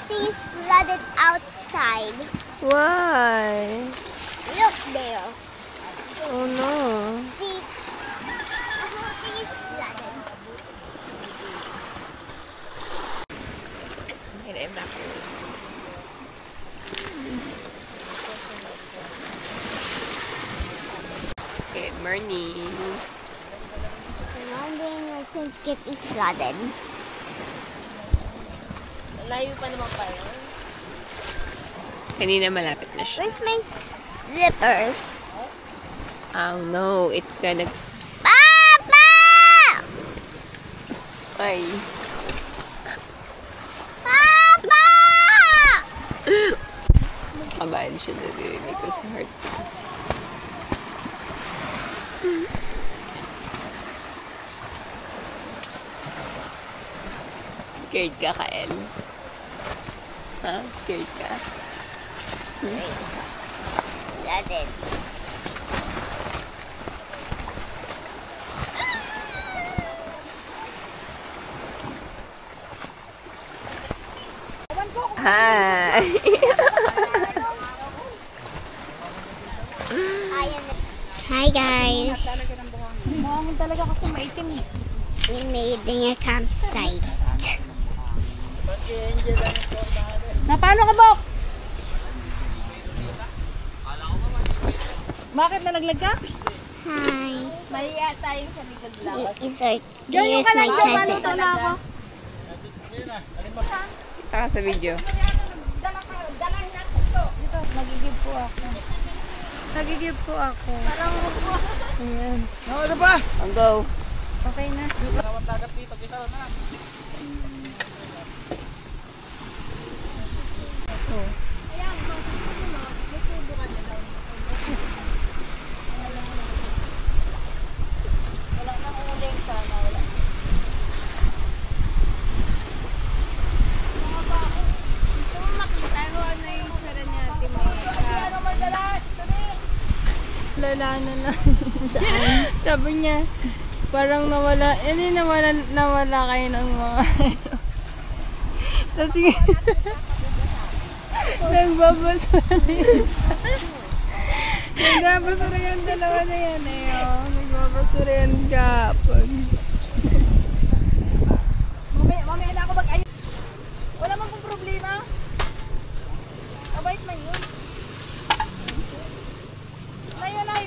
thing is flooded outside. Why? Look there. Oh no. See? The whole thing is flooded. Good morning. One day my things getting flooded. Layo pa naman pa yun. Kanina malapit na siya. Where's my slippers? Oh no, it gonna... Papa! Ay. Papa! Kabahan siya, naririnig ko sa heart ko. Scared ka, Kael? Ha? Scared ka? Flooded. Hi! Hi guys! Mahangin talaga kasi maitim. We made a campsite. Na paano ka, Bok? Bakit na naglag ka? Hi. Mali yata yung sa likod lang. Diyan yung Here's my kalang doon. Ano campsite. to na ako? Taka sa video. Nagigib po ako. Nagigib po ako. Ayan. Ano ba? Ang go. Okay na. Nawang dagat dito, kisa na. Wala nang uling sana. Wala. Gusto mo makita ko ano yung tsura niya, Lala na. Saan? Sabi niya, parang nawala, nawala kayo ng mga Tapos sige, nagbabasura yun. Nagbabasura yung dalawa na yan eh. Oh. Nagbabasura yan kapag. Mamaya na ako mag-ayos. Wala man pong problema. Abait man yun. Nay.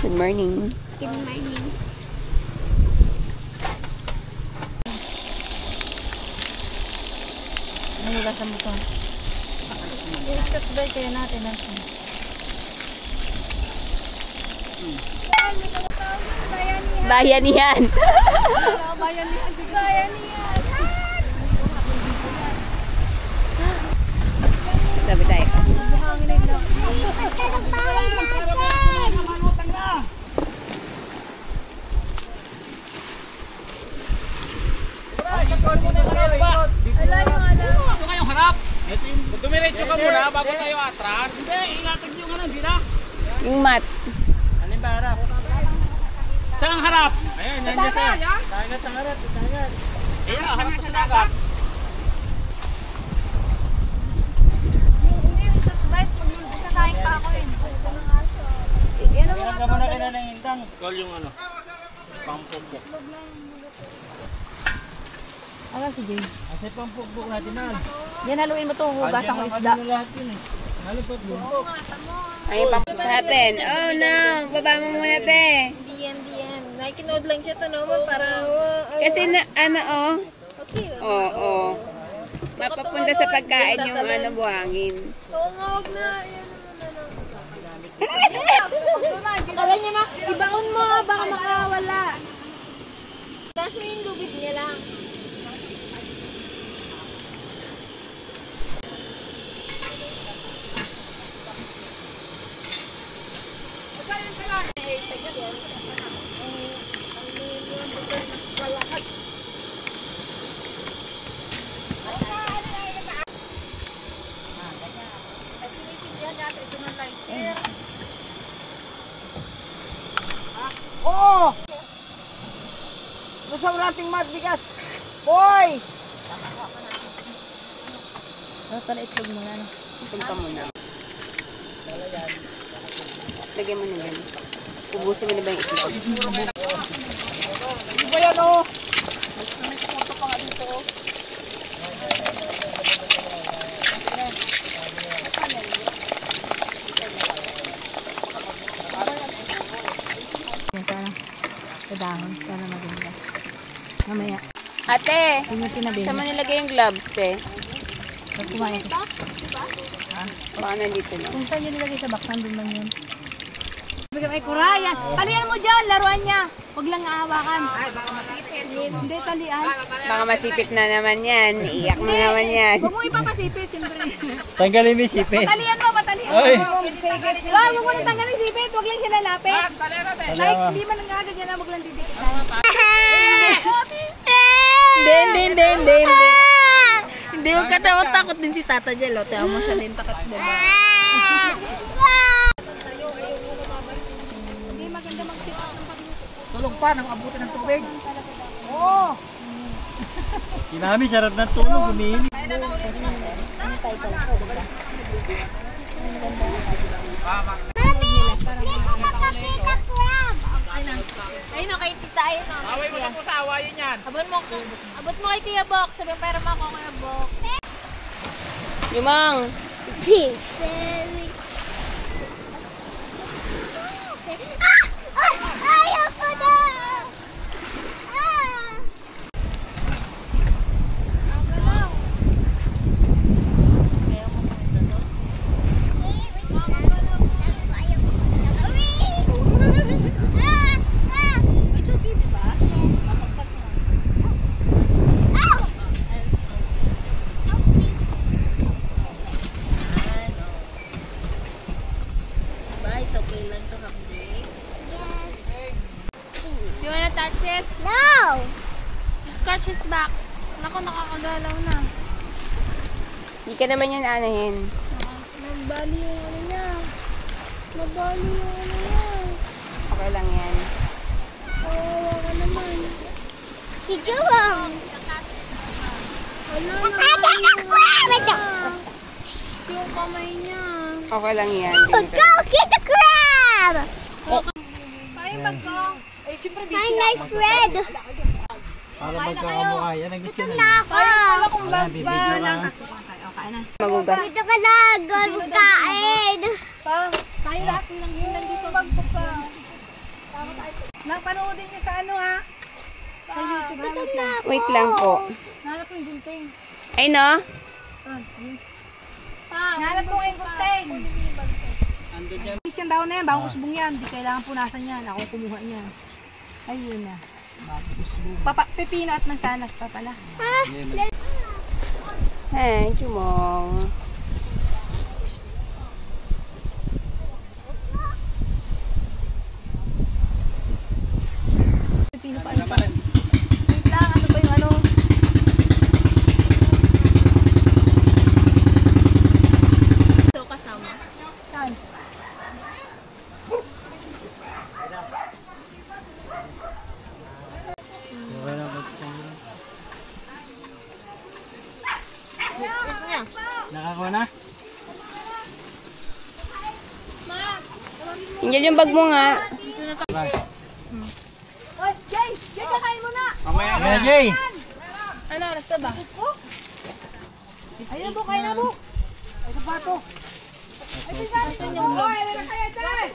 Good morning. Good morning. Nahilasan mo to. I-discuss ba kayo natin natin? Bayanihan. Bayanihan. Sabi tayo. Buhangin na lang. Punta ng bahay natin! Ito kayong harap. Dumiretso ka muna bago tayo atras. Hindi, ingatan nyo nga hindi na. Yung mat. Ano ba harap? Saan ang harap? Ayan, yan dyan tayo. Dagat ang harap, dagat. Ayan, harap sa dagat. Hindi yung stop right. Sasahing pa ako eh. Yan ang Ilan ka muna kina ng hintang? Call yung ano. Pampugok. Ala si Jay. Kasi pampugok natin na. Yan, haluin mo to. Hugasan ko isda. Ano lahat yun eh. Halo pampugok. Ay, natin. Oh no, baba mo muna te. Di yan. Nakikinood lang siya to naman para... Kasi na, ano oh. Okay. Oo. Mapapunta sa pagkain yung ano buhangin. Oo nga, wag na. Kala niya ma, ibaon mo, baka makawala. Tapos mo yung lubid niya lang. Oo! Masaw nating matbigat. Boy! Tara, itlog muna. Itlog ka muna. Lagyan mo na yan. Ubusin mo na ba yung itlog? Ano ba yan, oh? Yan, sana. Sa dahon. Sana maganda. Mamaya. Ate, Tingnan tinabi. saan mo nilagay yung gloves, te? Pag kumain ko. Baka nandito na. Kung saan yun nilagay sa box, nandun lang yun. Ay, Kuraya. Talian mo dyan, laruan niya. Huwag lang aawakan. Ay, baka masipit. Hindi, talian. Baka masipit na naman yan. Iyak na naman yan. Huwag mo ipapasipit, siyempre. Tanggalin mo yung sipit. Patalian mo, patalian mo. Ay! Huwag mo nang tanggalin sipit. Huwag lang siya lalapit. Like, hindi man nangagad yan, huwag lang didikitan. Hindi. Hindi, huwag ka takot din si Tata Jel. Tiyaw mo siya din takot din. Hindi maganda magsipat ng pagluto. Tulog pa nang abutin ng tubig. Oo. Sinami, sarap ng tulog. Umiinit. Ayun o, kay Tita. Ayun o. Away mo na po sa awayin yan. Abot mo kay Kuya Bok. Sabi para mo ako Kuya Bok. Limang. Ayoko na! It's okay, di ba? Mapagpag mo. Diba? It's okay lang to have break. You wanna touch it? No! You scratch his back. Naku, nakakagalaw na. Hindi ka naman yan anahin. Nagbali yung ano niya. Nagbali yung ano niya. Okay lang yan. Kawawa ka naman. Kijuwang! Wala yung kamay niya. Okay lang yan. Go get the crab! Parang bag ko. Eh, siyempre, Find my friend! Para magkakamukha. Yan ang gusto na. Ako! kung Bibidyo ka. Magugas. Dito ka na! Gagkain! tayo lahat lang yun nandito. Bag ko pa. Napanoodin niyo sa ano, ha? Sa YouTube. Gutom na ako! Wait lang po. Nahanap ko yung gunting. Ay no? Nahanap ko yung gunting. Isang daw na yan, bagong usbong yan. Di kailangan punasan yan. Ako kumuha niyan. Ayun na. Pepino at mansanas pa pala. Hey, Chumong. Pepino pa ano pa. Wait lang, ano ba yung ano? Ito kasama. Saan? Okay lang. Nakakuha na? Ingel yung bag mo nga. Oy, Jay! Jay, kakain mo na! Mamaya na. Jay! Ano oras na ba? Ayun na, kain na, Buk! Ay, sapato! Ay, sapato yung vlogs. Ay, na kaya, Jay!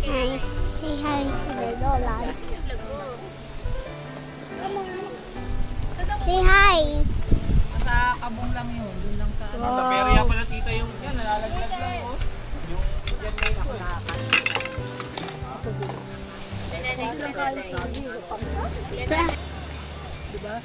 Hi, say hi to the Lola. Say hi. Sa kabong lang yun. Doon lang sa Sa perya pala tita yung yan. Nalalaglag lang oh. Yung yan may nakakakan. Diba?